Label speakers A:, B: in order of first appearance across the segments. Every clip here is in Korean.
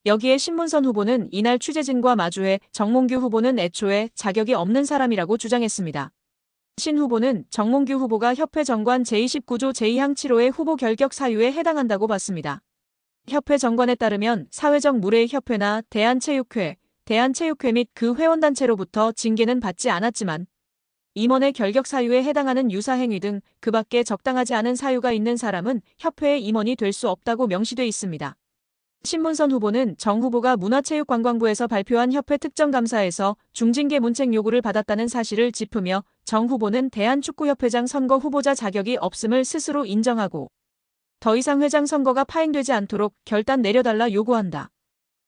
A: 여기에 신문선 후보는 이날 취재진과 마주해 정몽규 후보는 애초에 자격이 없는 사람이라고 주장했습니다. 신 후보는 정몽규 후보가 협회 정관 제29조 제2항 7호의 후보 결격 사유에 해당한다고 봤습니다. 협회 정관에 따르면 사회적 무례의 협회나 대한체육회 및 그 회원단체로부터 징계는 받지 않았지만 임원의 결격 사유에 해당하는 유사 행위 등 그 밖에 적당하지 않은 사유가 있는 사람은 협회의 임원이 될 수 없다고 명시돼 있습니다. 신문선 후보는 정 후보가 문화체육관광부에서 발표한 협회 특정감사에서 중징계 문책 요구를 받았다는 사실을 짚으며 정 후보는 대한축구협회장 선거 후보자 자격이 없음을 스스로 인정하고 더 이상 회장 선거가 파행되지 않도록 결단 내려달라 요구한다.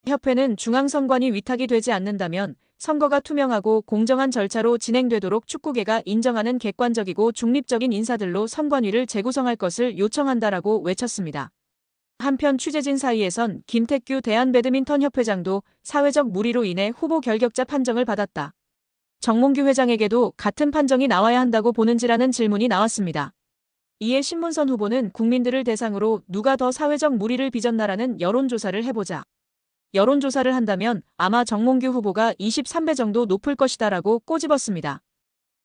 A: 협회는 중앙선관위 위탁이 되지 않는다면 선거가 투명하고 공정한 절차로 진행되도록 축구계가 인정하는 객관적이고 중립적인 인사들로 선관위를 재구성할 것을 요청한다라고 외쳤습니다. 한편 취재진 사이에선 김태규 대한배드민턴협회장도 사회적 무리로 인해 후보 결격자 판정을 받았다. 정몽규 회장에게도 같은 판정이 나와야 한다고 보는지라는 질문이 나왔습니다. 이에 신문선 후보는 국민들을 대상으로 누가 더 사회적 무리를 빚었나라는 여론조사를 해보자. 여론조사를 한다면 아마 정몽규 후보가 23배 정도 높을 것이다라고 꼬집었습니다.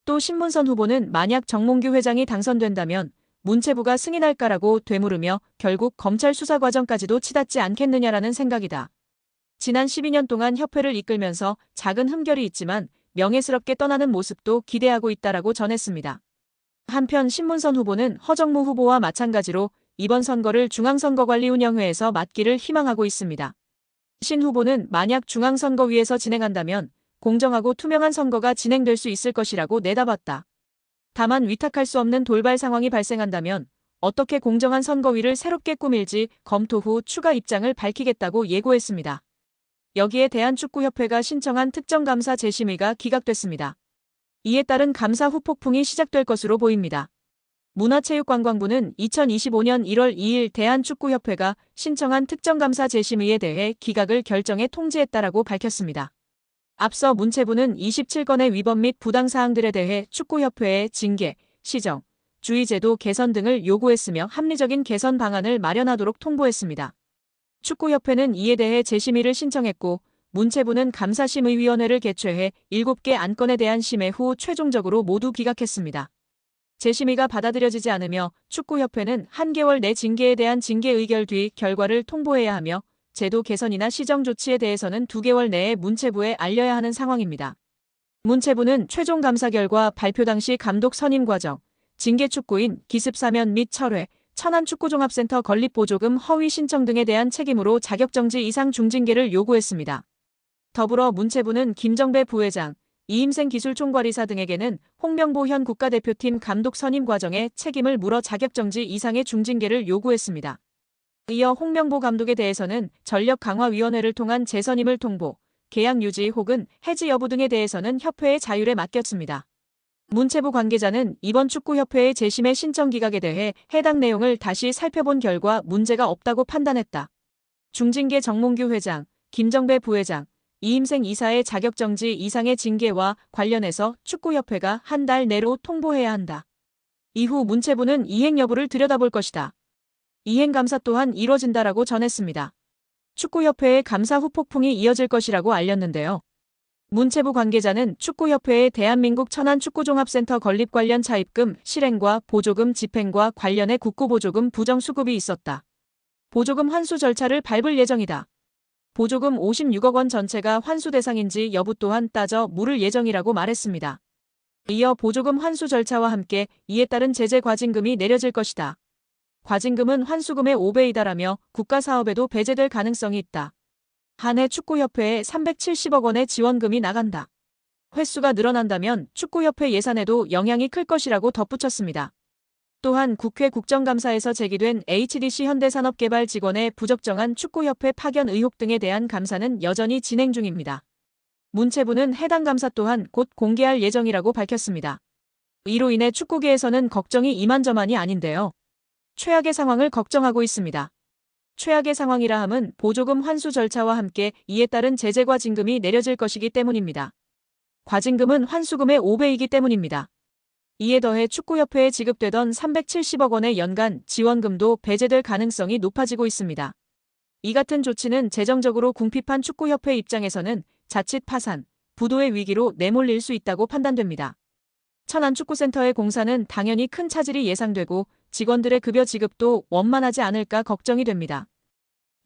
A: 또 신문선 후보는 만약 정몽규 회장이 당선된다면 문체부가 승인할까라고 되물으며 결국 검찰 수사 과정까지도 치닫지 않겠느냐라는 생각이다. 지난 12년 동안 협회를 이끌면서 작은 흠결이 있지만 명예스럽게 떠나는 모습도 기대하고 있다라고 전했습니다. 한편 신문선 후보는 허정무 후보와 마찬가지로 이번 선거를 중앙선거관리운영회에서 맡기를 희망하고 있습니다. 신 후보는 만약 중앙선거위에서 진행한다면 공정하고 투명한 선거가 진행될 수 있을 것이라고 내다봤다. 다만 위탁할 수 없는 돌발 상황이 발생한다면 어떻게 공정한 선거위를 새롭게 꾸밀지 검토 후 추가 입장을 밝히겠다고 예고했습니다. 여기에 대한축구협회가 신청한 특정감사 재심의가 기각됐습니다. 이에 따른 감사 후폭풍이 시작될 것으로 보입니다. 문화체육관광부는 2025년 1월 2일 대한축구협회가 신청한 특정감사 재심의에 대해 기각을 결정해 통지했다라고 밝혔습니다. 앞서 문체부는 27건의 위법 및 부당사항들에 대해 축구협회에 징계, 시정, 주의제도 개선 등을 요구했으며 합리적인 개선 방안을 마련하도록 통보했습니다. 축구협회는 이에 대해 재심의를 신청했고 문체부는 감사심의위원회를 개최해 7개 안건에 대한 심의 후 최종적으로 모두 기각했습니다. 재심의가 받아들여지지 않으며 축구협회는 한 개월 내 징계에 대한 징계 의결 뒤 결과를 통보해야 하며 제도 개선이나 시정 조치에 대해서는 2개월 내에 문체부에 알려야 하는 상황입니다. 문체부는 최종 감사 결과 발표 당시 감독 선임 과정, 징계 축구인 기습 사면 및 철회, 천안축구종합센터 건립보조금 허위 신청 등에 대한 책임으로 자격정지 이상 중징계를 요구했습니다. 더불어 문체부는 김정배 부회장, 이임생 기술총괄이사 등에게는 홍명보 현 국가대표팀 감독 선임 과정에 책임을 물어 자격정지 이상의 중징계를 요구했습니다. 이어 홍명보 감독에 대해서는 전력강화위원회를 통한 재선임을 통보, 계약 유지 혹은 해지 여부 등에 대해서는 협회의 자율에 맡겼습니다. 문체부 관계자는 이번 축구협회의 재심의 신청 기각에 대해 해당 내용을 다시 살펴본 결과 문제가 없다고 판단했다. 중징계 정몽규 회장, 김정배 부회장, 이임생 이사의 자격정지 이상의 징계와 관련해서 축구협회가 한 달 내로 통보해야 한다. 이후 문체부는 이행 여부를 들여다볼 것이다. 이행감사 또한 이뤄진다라고 전했습니다. 축구협회의 감사 후폭풍이 이어질 것이라고 알렸는데요. 문체부 관계자는 축구협회의 대한민국 천안축구종합센터 건립 관련 차입금, 실행과 보조금 집행과 관련해 국고보조금 부정수급이 있었다. 보조금 환수 절차를 밟을 예정이다. 보조금 56억 원 전체가 환수 대상인지 여부 또한 따져 물을 예정이라고 말했습니다. 이어 보조금 환수 절차와 함께 이에 따른 제재 과징금이 내려질 것이다. 과징금은 환수금의 5배이다라며 국가사업에도 배제될 가능성이 있다. 한 해 축구협회에 370억 원의 지원금이 나간다. 횟수가 늘어난다면 축구협회 예산에도 영향이 클 것이라고 덧붙였습니다. 또한 국회 국정감사에서 제기된 HDC 현대산업개발 직원의 부적정한 축구협회 파견 의혹 등에 대한 감사는 여전히 진행 중입니다. 문체부는 해당 감사 또한 곧 공개할 예정이라고 밝혔습니다. 이로 인해 축구계에서는 걱정이 이만저만이 아닌데요. 최악의 상황을 걱정하고 있습니다. 최악의 상황이라 함은 보조금 환수 절차와 함께 이에 따른 제재 과징금이 내려질 것이기 때문입니다. 과징금은 환수금의 5배이기 때문입니다. 이에 더해 축구협회에 지급되던 370억 원의 연간 지원금도 배제될 가능성이 높아지고 있습니다. 이 같은 조치는 재정적으로 궁핍한 축구협회 입장에서는 자칫 파산, 부도의 위기로 내몰릴 수 있다고 판단됩니다. 천안축구센터의 공사는 당연히 큰 차질이 예상되고 직원들의 급여 지급도 원만하지 않을까 걱정이 됩니다.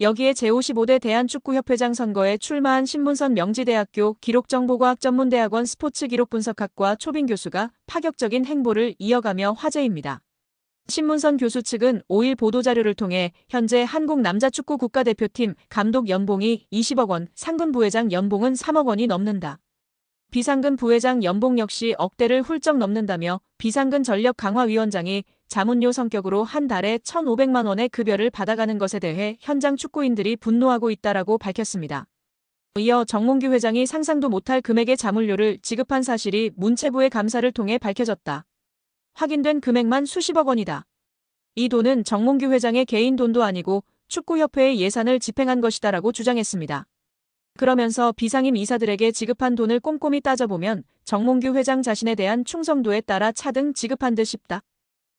A: 여기에 제55대 대한축구협회장 선거에 출마한 신문선 명지대학교 기록정보과학전문대학원 스포츠기록분석학과 초빙 교수가 파격적인 행보를 이어가며 화제입니다. 신문선 교수 측은 5일 보도자료를 통해 현재 한국 남자축구 국가대표팀 감독 연봉이 20억 원, 상근 부회장 연봉은 3억 원이 넘는다. 비상근 부회장 연봉 역시 억대를 훌쩍 넘는다며 비상근 전력강화위원장이 자문료 성격으로 한 달에 1,500만 원의 급여를 받아가는 것에 대해 현장 축구인들이 분노하고 있다라고 밝혔습니다. 이어 정몽규 회장이 상상도 못할 금액의 자문료를 지급한 사실이 문체부의 감사를 통해 밝혀졌다. 확인된 금액만 수십억 원이다. 이 돈은 정몽규 회장의 개인 돈도 아니고 축구협회의 예산을 집행한 것이다라고 주장했습니다. 그러면서 비상임 이사들에게 지급한 돈을 꼼꼼히 따져보면 정몽규 회장 자신에 대한 충성도에 따라 차등 지급한 듯 싶다.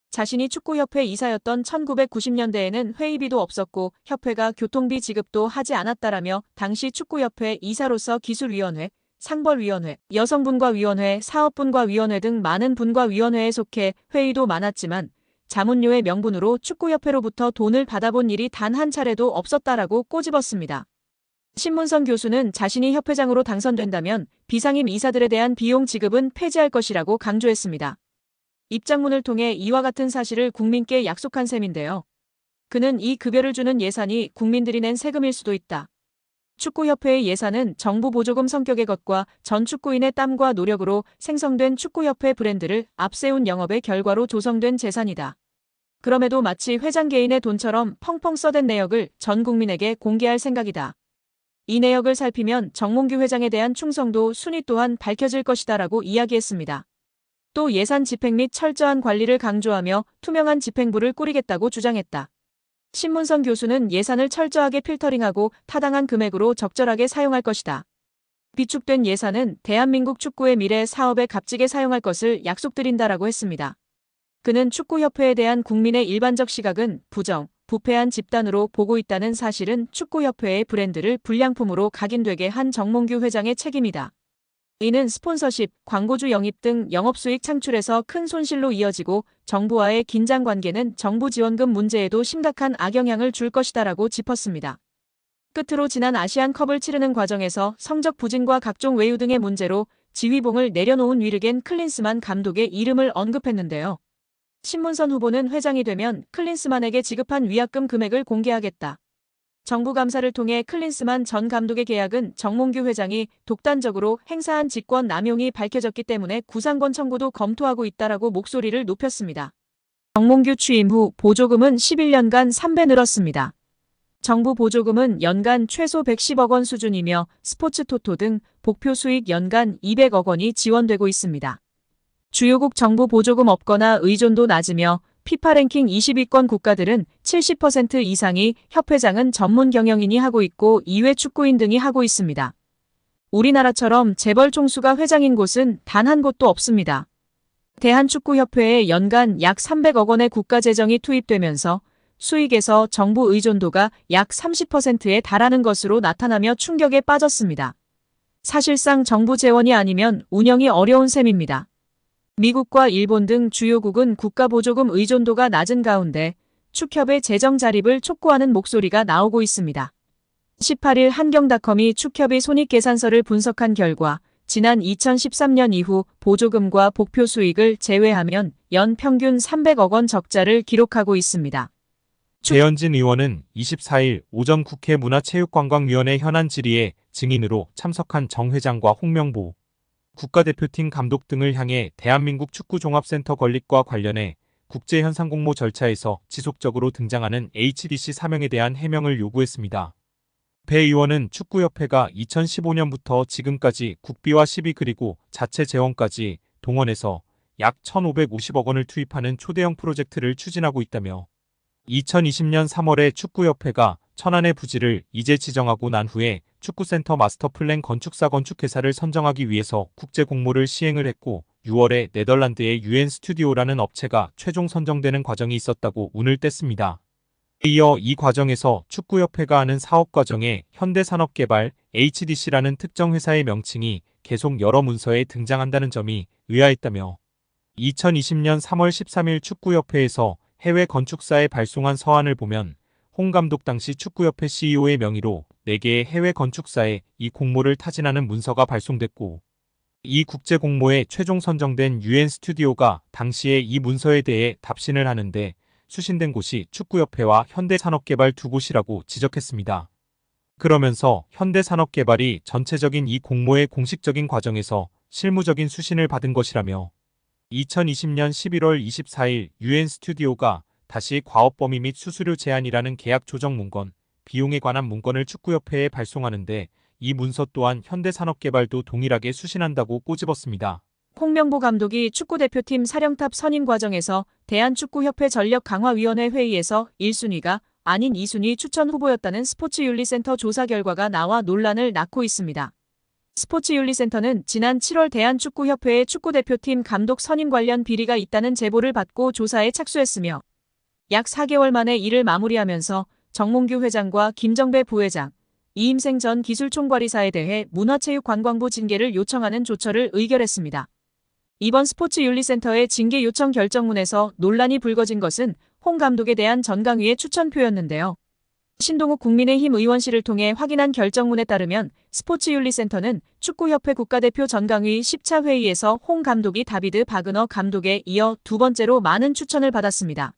A: 자신이 축구협회 이사였던 1990년대에는 회의비도 없었고 협회가 교통비 지급도 하지 않았다라며 당시 축구협회 이사로서 기술위원회, 상벌위원회, 여성분과위원회, 사업분과위원회 등 많은 분과위원회에 속해 회의도 많았지만 자문료의 명분으로 축구협회로부터 돈을 받아본 일이 단 한 차례도 없었다라고 꼬집었습니다. 신문선 교수는 자신이 협회장으로 당선된다면 비상임 이사들에 대한 비용 지급은 폐지할 것이라고 강조했습니다. 입장문을 통해 이와 같은 사실을 국민께 약속한 셈인데요. 그는 이 급여를 주는 예산이 국민들이 낸 세금일 수도 있다. 축구협회의 예산은 정부 보조금 성격의 것과 전 축구인의 땀과 노력으로 생성된 축구협회 브랜드를 앞세운 영업의 결과로 조성된 재산이다. 그럼에도 마치 회장 개인의 돈처럼 펑펑 써댄 내역을 전 국민에게 공개할 생각이다. 이 내역을 살피면 정몽규 회장에 대한 충성도 순위 또한 밝혀질 것이다라고 이야기했습니다. 또 예산 집행 및 철저한 관리를 강조하며 투명한 집행부를 꾸리겠다고 주장했다. 신문선 교수는 예산을 철저하게 필터링하고 타당한 금액으로 적절하게 사용할 것이다. 비축된 예산은 대한민국 축구의 미래 사업에 값지게 사용할 것을 약속드린다라고 했습니다. 그는 축구협회에 대한 국민의 일반적 시각은 부정, 부패한 집단으로 보고 있다는 사실은 축구협회의 브랜드를 불량품으로 각인되게 한 정몽규 회장의 책임이다. 이는 스폰서십, 광고주 영입 등 영업수익 창출에서 큰 손실로 이어지고 정부와의 긴장관계는 정부 지원금 문제에도 심각한 악영향을 줄 것이다라고 짚었습니다. 끝으로 지난 아시안컵을 치르는 과정에서 성적 부진과 각종 외유 등의 문제로 지휘봉을 내려놓은 위르겐 클린스만 감독의 이름을 언급했는데요. 신문선 후보는 회장이 되면 클린스만에게 지급한 위약금 금액을 공개하겠다. 정부 감사를 통해 클린스만 전 감독의 계약은 정몽규 회장이 독단적으로 행사한 직권 남용이 밝혀졌기 때문에 구상권 청구도 검토하고 있다라고 목소리를 높였습니다. 정몽규 취임 후 보조금은 11년간 3배 늘었습니다. 정부 보조금은 연간 최소 110억 원 수준이며 스포츠 토토 등 복표 수익 연간 200억 원이 지원되고 있습니다. 주요국 정부 보조금 없거나 의존도 낮으며 피파 랭킹 20위권 국가들은 70% 이상이 협회장은 전문 경영인이 하고 있고 이외 축구인 등이 하고 있습니다. 우리나라처럼 재벌 총수가 회장인 곳은 단 한 곳도 없습니다. 대한축구협회에 연간 약 300억 원의 국가재정이 투입되면서 수익에서 정부 의존도가 약 30%에 달하는 것으로 나타나며 충격에 빠졌습니다. 사실상 정부 재원이 아니면 운영이 어려운 셈입니다. 미국과 일본 등 주요국은 국가보조금 의존도가 낮은 가운데 축협의 재정 자립을 촉구하는 목소리가 나오고 있습니다. 18일 한경닷컴이 축협의 손익계산서를 분석한 결과 지난 2013년 이후 보조금과 복표 수익을 제외하면 연 평균 300억 원 적자를 기록하고 있습니다.
B: 배현진 의원은 24일 오전 국회 문화체육관광위원회 현안 질의에 증인으로 참석한 정 회장과 홍명보 국가대표팀 감독 등을 향해 대한민국 축구종합센터 건립과 관련해 국제현상공모 절차에서 지속적으로 등장하는 HDC 사명에 대한 해명을 요구했습니다. 배 의원은 축구협회가 2015년부터 지금까지 국비와 시비 그리고 자체 재원까지 동원해서 약 1,550억 원을 투입하는 초대형 프로젝트를 추진하고 있다며 2020년 3월에 축구협회가 천안의 부지를 이제 지정하고 난 후에 축구센터 마스터플랜 건축사 건축회사를 선정하기 위해서 국제공모를 시행을 했고 6월에 네덜란드의 UN 스튜디오라는 업체가 최종 선정되는 과정이 있었다고 운을 뗐습니다. 이어 이 과정에서 축구협회가 하는 사업 과정에 현대산업개발 HDC라는 특정 회사의 명칭이 계속 여러 문서에 등장한다는 점이 의아했다며 2020년 3월 13일 축구협회에서 해외 건축사에 발송한 서한을 보면 홍 감독 당시 축구협회 CEO의 명의로 4개의 해외 건축사에 이 공모를 타진하는 문서가 발송됐고 이 국제 공모에 최종 선정된 UN 스튜디오가 당시에 이 문서에 대해 답신을 하는데 수신된 곳이 축구협회와 현대산업개발 두 곳이라고 지적했습니다. 그러면서 현대산업개발이 전체적인 이 공모의 공식적인 과정에서 실무적인 수신을 받은 것이라며 2020년 11월 24일 UN 스튜디오가 다시 과업범위 및 수수료 제한이라는 계약 조정 문건, 비용에 관한 문건을 축구협회에 발송하는데 이 문서 또한 현대산업개발도 동일하게 수신한다고 꼬집었습니다.
A: 홍명보 감독이 축구대표팀 사령탑 선임 과정에서 대한축구협회 전력강화위원회 회의에서 1순위가 아닌 2순위 추천 후보였다는 스포츠윤리센터 조사 결과가 나와 논란을 낳고 있습니다. 스포츠윤리센터는 지난 7월 대한축구협회의 축구대표팀 감독 선임 관련 비리가 있다는 제보를 받고 조사에 착수했으며 약 4개월 만에 이를 마무리하면서 정몽규 회장과 김정배 부회장, 이임생 전 기술총괄이사에 대해 문화체육관광부 징계를 요청하는 조처를 의결했습니다. 이번 스포츠윤리센터의 징계 요청 결정문에서 논란이 불거진 것은 홍 감독에 대한 전강위의 추천표였는데요. 신동욱 국민의힘 의원실을 통해 확인한 결정문에 따르면 스포츠윤리센터는 축구협회 국가대표 전강위 10차 회의에서 홍 감독이 다비드 바그너 감독에 이어 두 번째로 많은 추천을 받았습니다.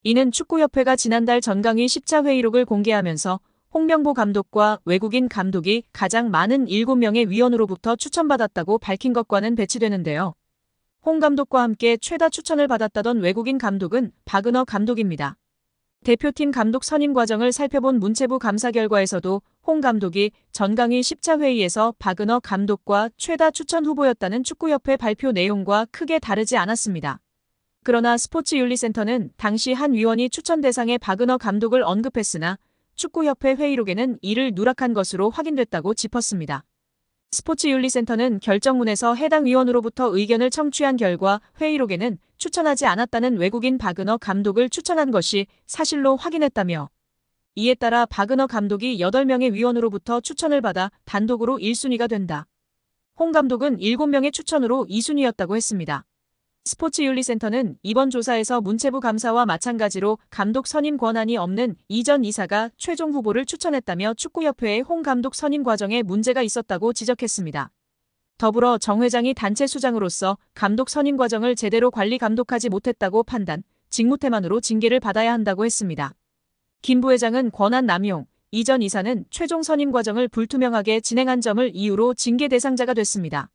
A: 이는 축구협회가 지난달 전강위 10차 회의록을 공개하면서 홍명보 감독과 외국인 감독이 가장 많은 7명의 위원으로부터 추천받았다고 밝힌 것과는 배치되는데요. 홍 감독과 함께 최다 추천을 받았다던 외국인 감독은 바그너 감독입니다. 대표팀 감독 선임 과정을 살펴본 문체부 감사 결과에서도 홍 감독이 전강위 10차 회의에서 바그너 감독과 최다 추천 후보였다는 축구협회 발표 내용과 크게 다르지 않았습니다. 그러나 스포츠윤리센터는 당시 한 위원이 추천 대상에 바그너 감독을 언급했으나 축구협회 회의록에는 이를 누락한 것으로 확인됐다고 짚었습니다. 스포츠윤리센터는 결정문에서 해당 위원으로부터 의견을 청취한 결과 회의록에는 추천하지 않았다는 외국인 바그너 감독을 추천한 것이 사실로 확인했다며 이에 따라 바그너 감독이 8명의 위원으로부터 추천을 받아 단독으로 1순위가 된다. 홍 감독은 7명의 추천으로 2순위였다고 했습니다. 스포츠윤리센터는 이번 조사에서 문체부 감사와 마찬가지로 감독 선임 권한이 없는 이전 이사가 최종 후보를 추천했다며 축구협회의 홍 감독 선임 과정에 문제가 있었다고 지적했습니다. 더불어 정 회장이 단체 수장으로서 감독 선임 과정을 제대로 관리 감독하지 못했다고 판단, 직무태만으로 징계를 받아야 한다고 했습니다. 김 부회장은 권한 남용, 이전 이사는 최종 선임 과정을 불투명하게 진행한 점을 이유로 징계 대상자가 됐습니다.